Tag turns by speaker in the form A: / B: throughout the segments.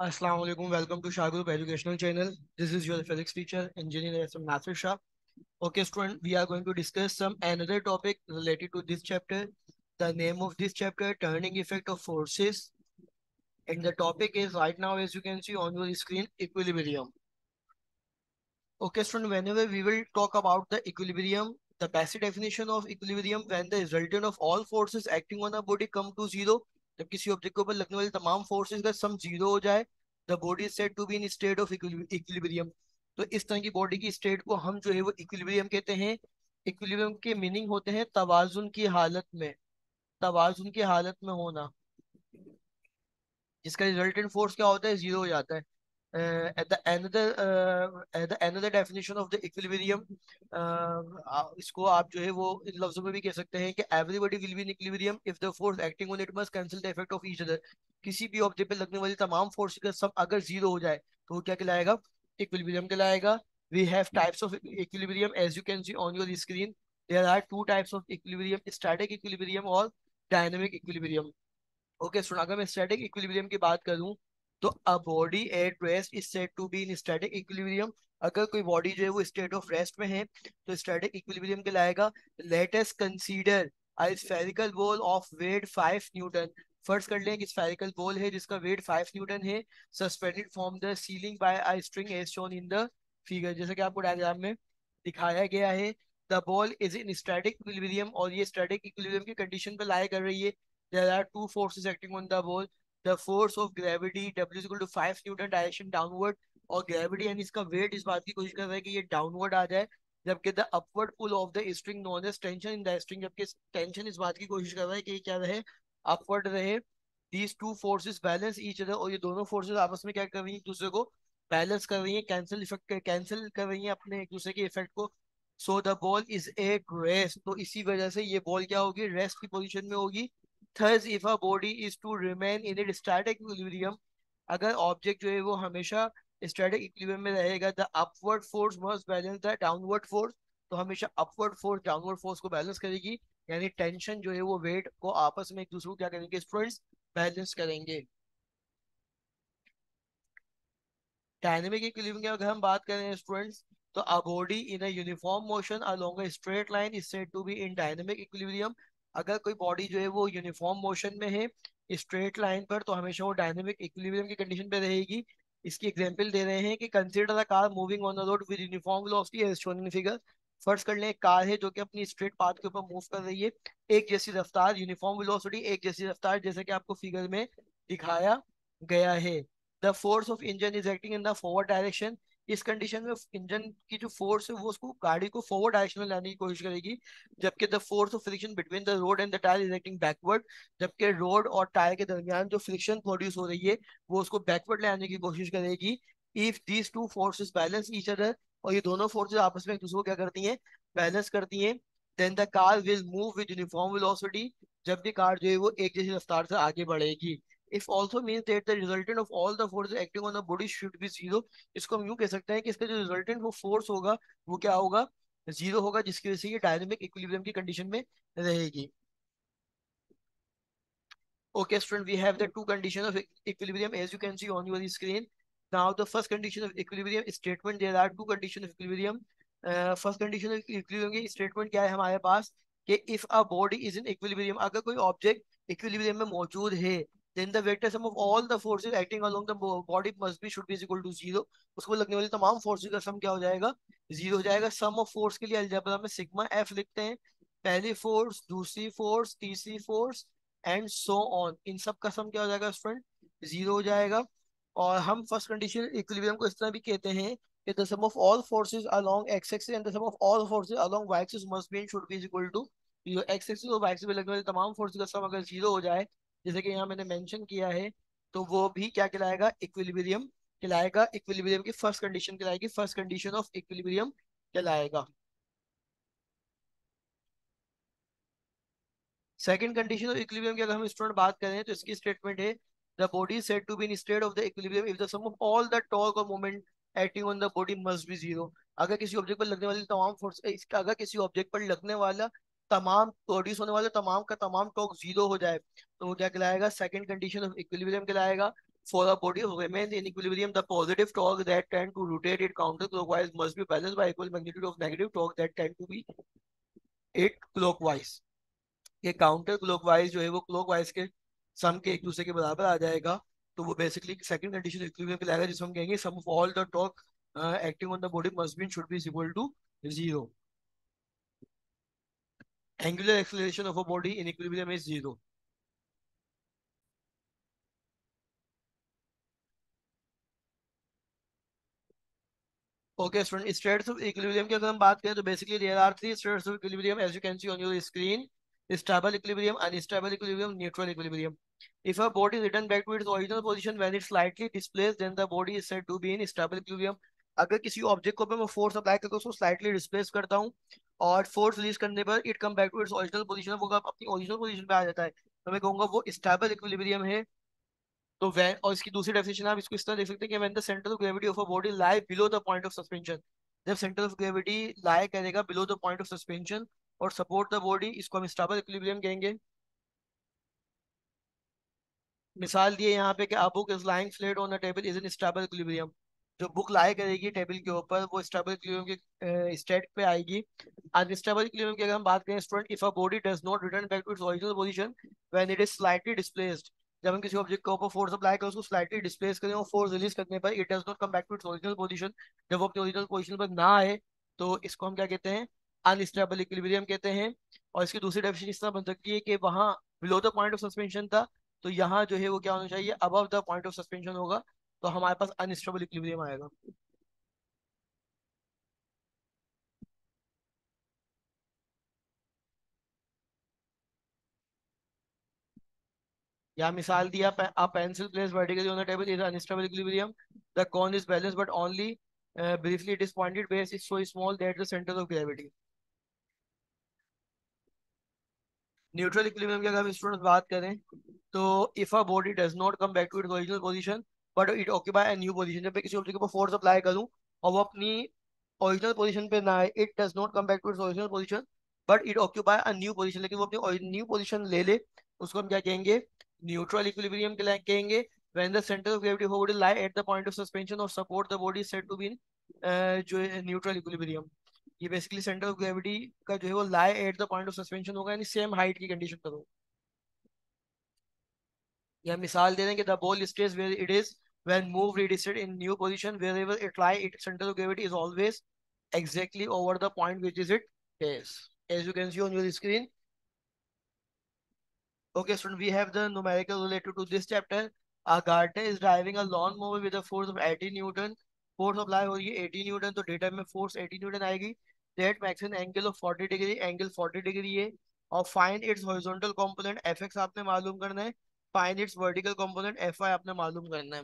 A: Assalamu alaikum. Welcome to Shah Group Educational Channel. This is your physics teacher, engineer SM Nasir Shah. Okay, student, we are going to discuss some another topic related to this chapter. The name of this chapter, turning effect of forces, and the topic is right now, as you can see on your screen, equilibrium. Okay, student, whenever we will talk about the equilibrium, the basic definition of equilibrium when the resultant of all forces acting on a body come to zero, जब किसी object के ऊपर लगने वाले तमाम forces का सम zero हो जाए, the body is said to be in state of equilibrium. तो इस तरह की बॉडी की स्टेट को हम जो है वो इक्विलिब्रियम कहते हैं। इक्विलिब्रियम के मीनिंग होते हैं तवाजुन की हालत में, तवाजुन की हालत में होना, जिसका रिजल्टेंट फोर्स क्या होता है, जीरो हो जाता है। At the another definition of the equilibrium, इसको आप जो है वो इन लफ्जों में भी कह सकते हैं कि everybody will be in equilibrium if the force acting on it must cancel the effect of each other। किसी भी ऑब्जेक्ट पे लगने वाली तमाम फोर्स का सब अगर जीरो हो जाए तो वो क्या कहलाएगा, इक्विलिब्रियम कहलाएगा। We have types of equilibrium as you can see on your screen। There are two types of equilibrium, static equilibrium और dynamic equilibrium। ओके सुन, अगर मैं स्टैटिक इक्विलिब्रियम की बात करूं तो a body at rest is said to be in static equilibrium. अगर कोई बॉडी जो है वो स्टेट ऑफ रेस्ट में है तो स्टैटिक इक्विलिब्रियम कहलाएगा। Let us consider a spherical ball of weight 5 newton. फर्ज कर लें कि स्फेरिकल बॉल है जिसका वेट 5 न्यूटन है, suspended from the ceiling by a string as shown in the figure, जैसे कि आपको डायग्राम में दिखाया गया है। The ball is in static equilibrium और ये स्टैटिक इक्विलिब्रियम की कंडीशन पर लाई कर रही है। There are two forces acting on the ball. The force of gravity W is equal to 5 Newton direction downward, और gravity यानी इसका weight इस बात की कोशिश कर रहा है कि ये downward आ जाए, जबकि the upward pull of the string known as tension in the string, जबकि tension इस बात की कोशिश कर रहा है कि ये क्या रहे, upward रहे। These two forces balance each other, और ये दोनों forces आपस में क्या कर रही हैं, एक दूसरे को बैलेंस कर रही है, कैंसिल कर रही है अपने एक दूसरे के इफेक्ट को। So the ball is at rest, तो इसी वजह से ये बॉल क्या होगी, रेस्ट की पोजीशन में होगी। Thus, if a body is to remain in its static equilibrium, अगर ऑब्जेक्ट जो है वो हमेशा स्टैटिक इक्विलिब्रियम में रहेगा, the upward force must balance the downward force. तो हमेशा अपवर्ड फोर्स डाउनवर्ड फोर्स को बैलेंस करेगी, यानी टेंशन जो है वो वेट को आपस में एक दूसरे को क्या करेंगे स्टूडेंट्स, बैलेंस करेंगे। डायनेमिक इक्विलिब्रियम की अगर हम बात करें स्टूडेंट्स, तो a body in a uniform motion along a straight line is said to be in dynamic equilibrium. अगर कोई बॉडी जो है वो यूनिफॉर्म मोशन में है स्ट्रेट लाइन पर, तो हमेशा वो डायनेमिक इक्विलिब्रियम की कंडीशन पे रहेगी। इसकी एग्जांपल दे रहे हैं कि consider the car moving on the road with uniform velocity as shown in figure. फर्ज कर लें एक कार है जो कि अपनी स्ट्रेट पाथ के ऊपर मूव कर रही है, एक जैसी रफ्तार, यूनिफॉर्म वेलोसिटी, एक जैसी रफ्तार, जैसे कि आपको फिगर में दिखाया गया है। The force of engine is acting in the forward direction. इस कंडीशन में इंजन की जो फोर्स है वो उसको गाड़ी को फॉरवर्ड डायरेक्शन में लाने की कोशिश करेगी, जबकि the force of friction between the road and the tyre is acting backward. जबकि रोड और टायर के दरमियान जो फ्रिक्शन प्रोड्यूस हो रही है वो उसको बैकवर्ड ले आने की कोशिश करेगी। If these two forces balance each other, और ये दोनों फोर्सेस आपस में एक दूसरे को क्या करती हैं, बैलेंस करती हैं, then the car will move with uniform velocity. जब भी कार जो है वो एक जैसी रफ्तार से आगे बढ़ेगी। If also means that the resultant of all the force acting on the body should be zero. इसको हम यूं कह सकते हैं कि इसका जो रिजल्टेंट वो फोर्स होगा वो क्या होगा, जीरो होगा, जिसकी वजह से ये डायनेमिक इक्विलिब्रियम की कंडीशन में रहेगी। Okay, student, we have the two conditions of equilibrium as you can see on your screen. Now, the first condition of equilibrium statement, there are two conditions of equilibrium. First condition of equilibrium की statement क्या है हमारे पास, कि if a body is in equilibrium, अगर कोई object equilibrium में मौजूद है, then the vector sum of all the forces acting along the body must be should be is equal to zero। उसको लगने वाली तमाम forces का sum क्या हो जाएगा, जीरो हो जाएगा। sum of force के लिए अलजेब्रा में सिग्मा एफ लिखते हैं, पहली फोर्स, दूसरी फोर्स, तीसरी फोर्स एंड सो ऑन, इन सब का सम क्या हो जाएगा स्टूडेंट, जीरो हो जाएगा। और हम फर्स्ट कंडीशन इक्विलिब्रियम को इस तरह भी कहते हैं कि the sum of all forces along X axis and the sum of all forces along Y axis must be and should be equal to zero. X axis और वाई एक्सिस पे लगने वाले तमाम फोर्सेस का सम अगर जीरो हो जाए, जैसे कि यहाँ मैंने मेंशन किया है, तो वो भी क्या कहलाएगा, इक्विलिब्रियम कहलाएगा। इक्विलिब्रियम की फर्स्ट कंडीशन कहलाएगी, फर्स्ट कंडीशन ऑफ इक्विलिब्रियम कहलाएगा। सेकंड कंडीशन ऑफ इक्विलिब्रियम की अगर हम स्टूडेंट बात करें तो इसकी स्टेटमेंट है, the body is said to be in state of the equilibrium if the sum of all the torque और moment acting on the body must be zero. अगर किसी ऑब्जेक्ट पर लगने वाली तमाम फोर्स, अगर किसी ऑब्जेक्ट पर लगने वाला तमाम प्रोड्यूस होने वाले तमाम का तमाम टॉर्क जीरो हो जाए, तो वो क्या कहलाएगा, सेकंड कंडीशन ऑफ इक्विलिब्रियम कहलाएगा। For a body to remain in equilibrium, the positive torque that tend to rotate it counterclockwise must be balanced by equal magnitude of negative torque that tend to be it clockwise. ये counter clockwise जो है वो clockwise के सम के एक दूसरे के बराबर आ जाएगा, तो वो बेसिकली सेकंड कंडीशन इक्विलिब्रियम पे लाएगा, जिसको हम कहेंगे sum of all the torque acting on the body must be should be equal to zero. Angular acceleration of a body in equilibrium is zero. Okay student, states of equilibrium की अगर हम बात करें तो basically there are three states of equilibrium as you can see on your screen. Stable equilibrium, unstable equilibrium, neutral equilibrium. If a body is returned back to its original position when it's slightly displaced, then the body is said to be in stable equilibrium. अगर किसी object को मैं force apply करके उसको slightly displace करता हूँ और force release करने पर it come back to its original position, वो अपनी ओरिजिनल पोजीशन पे आ जाता है, तो मैं कहूंगा वो स्टेबल इक्विलिब्रियम है. तो वैन, और इसकी दूसरी डेफिनेशन आप इसको इस तरह देख सकते हैं कि when the centre of gravity of a body lie below the point of suspension, जब सेंटर ऑफ ग्रेविटी लाई करेगा below the point of suspension और सपोर्ट द बॉडी, इसको हम स्टेबल इक्विलिब्रियम कहेंगे. मिसाल दिए यहाँ पे कि a book is lying flat on a table is in stable equilibrium. जो बुक लाई करेगी टेबल के ऊपर वो स्टेबल इक्विलिब्रियम के स्टेट पे आएगी. अनस्टेबल इक्विलिब्रियम की अगर हम बात करें student, if a body does not return back to its original position when it is slightly displaced, जब हम किसी ऑब्जेक्ट के ऊपर फोर्स अप्लाई करें उसको स्लाइटली डिस्प्लेस करें और फोर्स रिलीज करने पर it does not come back to its original position, जब वो अपने ओरिजिनल पोजीशन पर ना आए, तो इसको हम क्या कहते हैं, अनस्टेबल इक्विलिब्रियम कहते हैं. और इसकी दूसरी डेफिनेशन इस तरह बन सकती है कि वहां below the point of suspension था, तो यहाँ जो है वो क्या होना चाहिए, above the point of suspension होगा, तो हमारे पास अनस्टेबल इक्विलिब्रियम आएगा. या मिसाल दिया, a pencil placed vertically on the table is unstable equilibrium. The cone is balance but only briefly it is pointed base is so small that the centre of gravity. Neutral equilibrium की अगर हम students बात करें तो if a body does not come back to its original position but it occupy a new position, जब मैं किसी object पर फोर्स अप्लाई करूं और वो अपनी ओरिजिनल पोजीशन पे ना आए, it does not come back to its original position but it occupy a new position, लेकिन वो अपनी न्यू पोजीशन ले ले, उसको हम क्या कहेंगे, न्यूट्रल इक्विलिब्रियम के कहेंगे. when the center of gravity of a body lie at the point of suspension or support, the body is said to be in जो है न्यूट्रल इक्विलिब्रियम. ये बेसिकली सेंटर ऑफ ग्रेविटी का जो है वो lie at the point of suspension होगा, यानी same height की कंडीशन पर हो. या मिसाल दे दें कि the ball stays where it is when moved it is set in new position wherever it lie, its center of gravity is always exactly over the point which is it is, as you can see on your screen. Okay, student, we have the numerical related to this chapter. A gardener is driving a lawnmower with a force of 80 Newton. Force apply हो रही है 80 Newton, तो data में force 80 newton आएगी. That makes an angle of 40 degree, angle 40 degree है. और find its horizontal component F X आपने मालूम करना है. Find its vertical component F Y आपने मालूम करना है.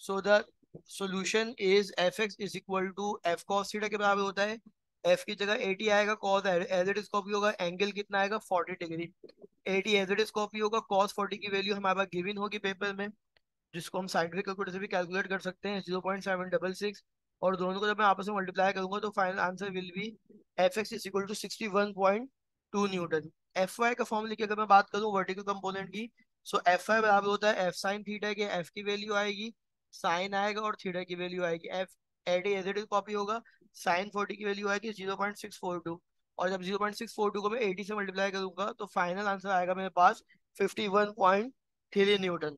A: So the solution is F X is equal to F cos theta के बराबर होता है. एफ की जगह 80 आएगा, cos as it is copy होगा, एंगल कितना आएगा 40 degree. 80 as it is copy होगा, कॉस 40 की वैल्यू हमारे पास गिवन होगी पेपर में, जिसको हम साइंटिफिक कैलकुलेटर से भी कैलकुलेट कर सकते हैं 0.766. और दोनों को जब मैं आपस में मल्टीप्लाई करूंगा तो final answer will be F X is equal to 61.2 newton. F Y का फॉर्मूले की अगर मैं बात करूं वर्टिकल कंपोनेंट की, सो एफ वाई बराबर होता है एफ साइन थीटा के, एफ की वैल्यू आएगी, साइन आएगा और थीटा की वैल्यू आएगी. F eighty as it is copy होगा, साइन 40 की वैल्यू आएगी 0.642. और जब 0.642 को मैं 80 से मल्टीप्लाई करूंगा तो फाइनल आंसर आएगा मेरे पास 51.3 न्यूटन.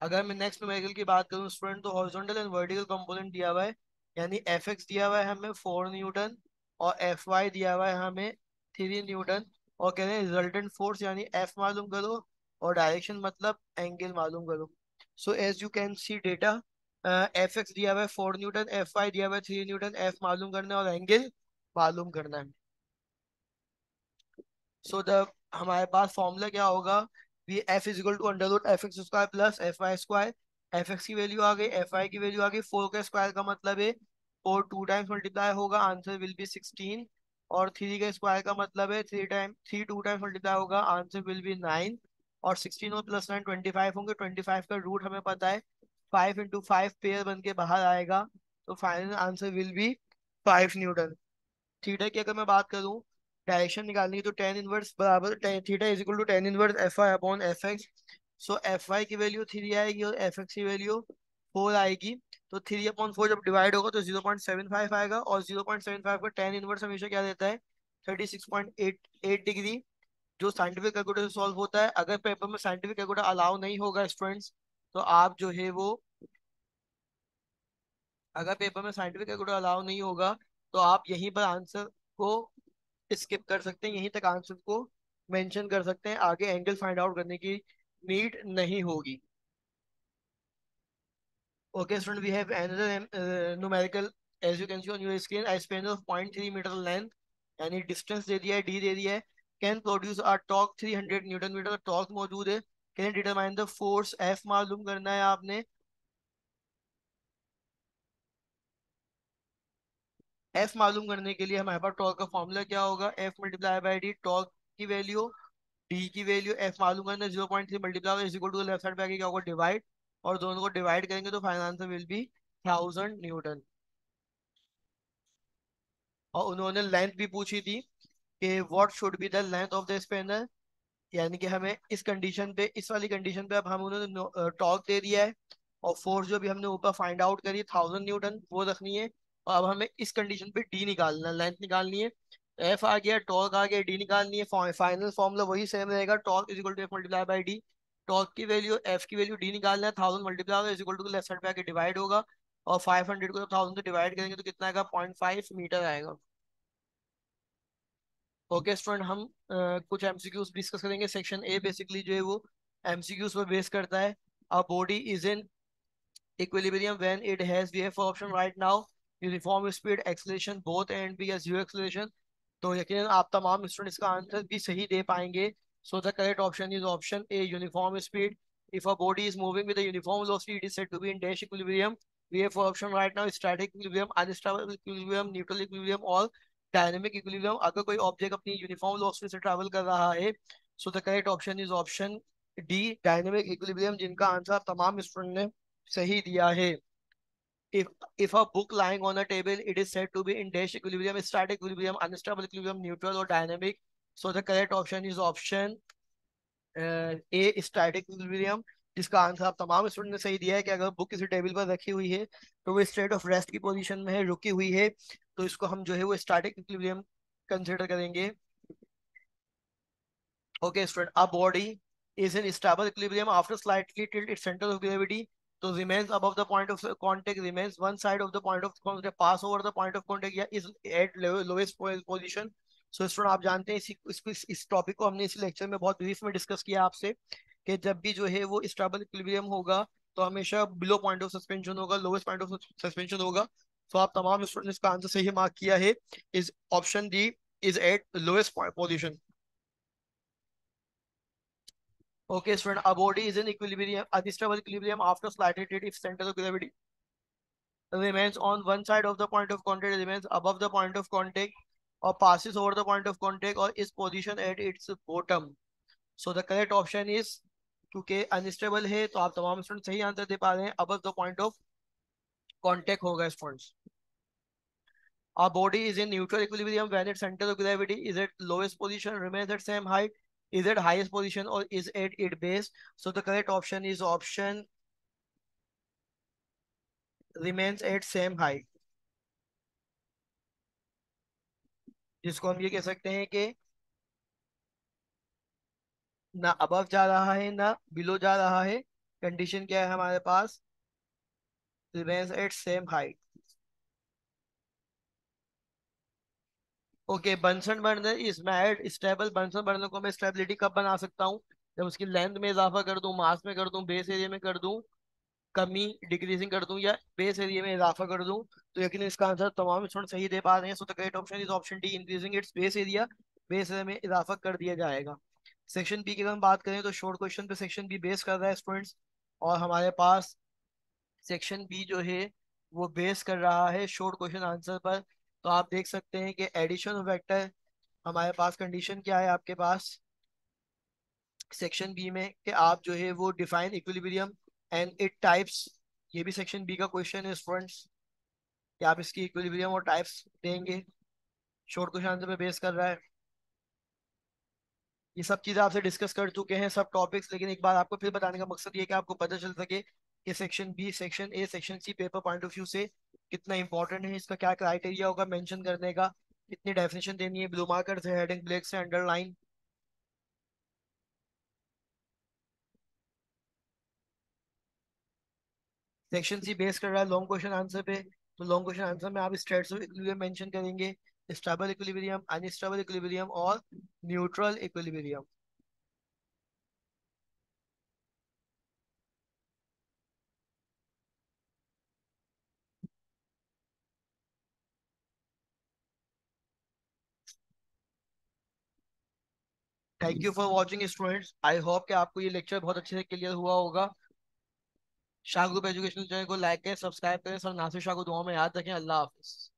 A: अगर मैं नेक्स्ट न्यूमेरिकल की बात करूं स्टूडेंट, तो हॉरिजॉन्टल एंड वर्टिकल कंपोनेंट दिया हुआ है, यानी एफ एक्स दिया हुआ है हमें 4 न्यूटन और एफ वाई दिया हुआ है हमें 3 न्यूटन. और कह रहे हैं रिजल्टेंट फोर्स यानी एफ मालूम करो और डायरेक्शन मतलब एंगल मालूम करो. So as you can see data, F X दिया हुआ है 4 न्यूटन, एफ वाई दिया हुआ है 3 न्यूटन, एफ मालूम करना है और एंगल मालूम करना है. सो द हमारे पास फॉर्मूला क्या होगा, we F is equal to under root F X square plus F Y square. F X की वैल्यू आ गई, एफ आई की वैल्यू आ गई, 4 का स्क्वायर का मतलब है 4 टू टाइम्स मल्टीप्लाई होगा, आंसर विल बी 16. और 3 का स्क्वायर का मतलब है 3 टू टाइम्स मल्टीप्लाई होगा, आंसर विल बी 9. और 16 और प्लस 9 25 होंगे, 25 का रूट हमें पता है 5 into 5 पेयर बन के बाहर आएगा, तो final answer will be 5 newton. Theta की अगर मैं बात करूं डायरेक्शन निकालनी है तो टेन इनवर्स बराबर theta is equal to tan inverse F I upon F X. So F I की वैल्यू 3 आएगी और एफ एक्स की वैल्यू 4 आएगी। तो 3/4 जब डिवाइड होगा तो 0.75 आएगा, और 0.75 का टेन इनवर्स हमेशा क्या देता है, 36.88 डिग्री, जो साइंटिफिक कैलकुलेटर से सॉल्व होता है। अगर पेपर में साइंटिफिक कैलकुलेटर अलाउ नहीं होगा स्टूडेंट्स, तो आप जो है वो, अगर पेपर में साइंटिफिक कैलकुलेटर अलाउ नहीं होगा तो आप यहीं पर आंसर को स्किप कर सकते हैं, यहीं तक आंसर को मेंशन कर सकते हैं, आगे एंगल फाइंड आउट करने की नीड नहीं होगी। Okay, student, we have another numerical, as you can see on your screen, a span of 0.3 metre length, यानी डिस्टेंस दे दिया है, डी दे दिया है, can produce a torque 300 newton metre, torque मौजूद है। Can determine the force, F मालूम करना है आपने। एफ मालूम करने के लिए हमारे पास टॉर्क का फॉर्मूला क्या होगा, F multiply by D, torque की वैल्यू, डी की वैल्यू, एफ मालूम करना है, 0.3 multiply is equal to left side पे आगे क्या होगा, डिवाइड, और दोनों को डिवाइड करेंगे तो final answer will B 1000 Newton. और उन्होंने लेंथ भी पूछी थी कि what should be the length of the spanner, यानी कि हमें इस कंडीशन पे, इस वाली कंडीशन पे अब हम उन्होंने टॉर्क दे दिया है, और फोर्स जो भी हमने ऊपर फाइंड आउट करी 1000 न्यूटन वो रखनी है, और अब हमें इस कंडीशन पे डी निकालना, लेंथ निकालनी है। एफ आ गया, टॉर्क आ गया, डी निकालनी है। फाइनल फॉर्मूला वही सेम रहेगा, torque is equal to F multiply by D. Torque की वैल्यू, एफ की वैल्यू, डी निकालना है, 1000 multiply is equal to left side पे आके डिवाइड होगा, और 500 को जब 1000 से डिवाइड करेंगे तो कितना आएगा, 0.5 मीटर आएगा। ओके स्टूडेंट, हम कुछ एमसीक्यूज डिस्कस करेंगे। सेक्शन ए बेसिकली जो है वो एमसीक्यूज पर बेस करता है। A body is in equilibrium when it has, we have four option right now, uniform speed, acceleration both and भी या zero acceleration। तो यकीनन आप तमाम स्टूडेंट इसका आंसर भी सही दे पाएंगे। So the correct option is option A, uniform speed. If a body is moving with a uniform velocity, it is said to be in dash equilibrium। we have four option right now, static equilibrium, unstable equilibrium, neutral equilibrium और dynamic equilibrium। अगर कोई object अपनी uniform velocity से travel कर रहा है, so the correct option is option D, dynamic equilibrium, जिनका answer तमाम स्टूडेंट ने सही दिया है। if if a book lying on a table, it is said to be in dash equilibrium, static equilibrium, unstable equilibrium, neutral or dynamic। so the correct option is option A, static equilibrium, जिसका answer आप तमाम student ने सही दिया है कि अगर book किसी टेबल पर रखी हुई है तो वो स्टेट ऑफ रेस्ट की पोजीशन में है, रुकी हुई है, तो इसको हम जो है वो स्टैटिक इक्विलिब्रियम कंसिडर करेंगे। Okay, student. A body is in stable equilibrium after slightly tilt its center of gravity. So remains above the point of contact, remains one side of the point of contact, pass over the point of contact, या is at lowest position। So student आप जानते हैं इस topic को हमने इस lecture में बहुत ब्रीफ में डिस्कस किया आपसे, कि जब भी जो है वो स्टेबल इक्विलिब्रियम होगा तो हमेशा बिलो पॉइंट ऑफ सस्पेंशन होगा, लोवेस्ट पॉइंट ऑफ सस्पेंशन होगा। तो आप तमाम स्टूडेंट इसका आंसर सही मार्क किया है, is option D, is eight lowest position. Okay, student, a body is in equilibrium, unstable equilibrium after slight tilt its center of gravity remains on one side of the point of contact, remains above the point of contact, or passes over the point of contact, or is position at its bottom। So the correct option is, क्योंकि unstable है तो आप तमाम student सही answer दे पा रहे हैं, above the point of contact होगा students. Our body is in neutral equilibrium when its center of gravity is at lowest position, remains at same height, is at highest position, or is at its base। So the correct option is option remains at same height, जिसको हम ये कह सकते हैं कि ना above जा रहा है ना बिलो जा रहा है। कंडीशन क्या है हमारे पास, remains at same height। Okay, Bunsen burner is mad stable. Bunsen burner को मैं स्टेबिलिटी कब बना सकता हूँ, जब उसकी लेंथ में इजाफा कर दूं, मास में कर दूं, बेस एरिया में कर दूं, कमी डिक्रीजिंग कर दूं, या बेस एरिया में इजाफा कर दूं। तो यकीन इसका आंसर तमाम स्टूडेंट सही दे पा रहे हैं। So the correct option is option D, increasing its base area, base area में इजाफा कर दिया जाएगा। सेक्शन बी की अगर हम बात करें तो शॉर्ट क्वेश्चन पे सेक्शन बी बेस कर रहा है स्टूडेंट्स, और हमारे पास सेक्शन बी जो है वो बेस कर रहा है शॉर्ट क्वेश्चन आंसर पर। तो आप देख सकते हैं कि एडिशन ऑफ वेक्टर, हमारे पास कंडीशन क्या है आपके पास सेक्शन बी में, कि आप जो है वो define equilibrium and it types. ये भी सेक्शन बी का क्वेश्चन है स्टूडेंट्स, कि आप इसकी इक्विलिब्रियम और टाइप्स देंगे, शॉर्ट क्वेश्चन आंसर पे बेस कर रहा है। ये सब चीजें आपसे डिस्कस कर चुके हैं, सब टॉपिक्स, लेकिन एक बार आपको फिर बताने का मकसद ये है कि आपको पता चल सके कि section B, section A, section C paper point of view से कितना इंपॉर्टेंट है, इसका क्या क्राइटेरिया होगा मेंशन करने का, कितनी डेफिनेशन देनी है, ब्लू मार्कर से, हेडिंग, ब्लैक से, अंडरलाइन। सेक्शन सी बेस कर रहा है लॉन्ग क्वेश्चन आंसर पे, तो लॉन्ग क्वेश्चन आंसर में आप स्टेट्स ऑफ इक्विलिब्रियम मेंशन करेंगे, स्टेबल इक्विलिब्रियम, अनस्टेबल इक्विलिब्रियम और neutral equilibrium. Thank you for watching students, I hope कि आपको ये लेक्चर बहुत अच्छे से क्लियर हुआ होगा। शाह ग्रुप एजुकेशनल चैनल को लाइक करें, सब्सक्राइब करें, सर नासिर शाह को दुआ में याद रखें। अल्लाह हाफिज।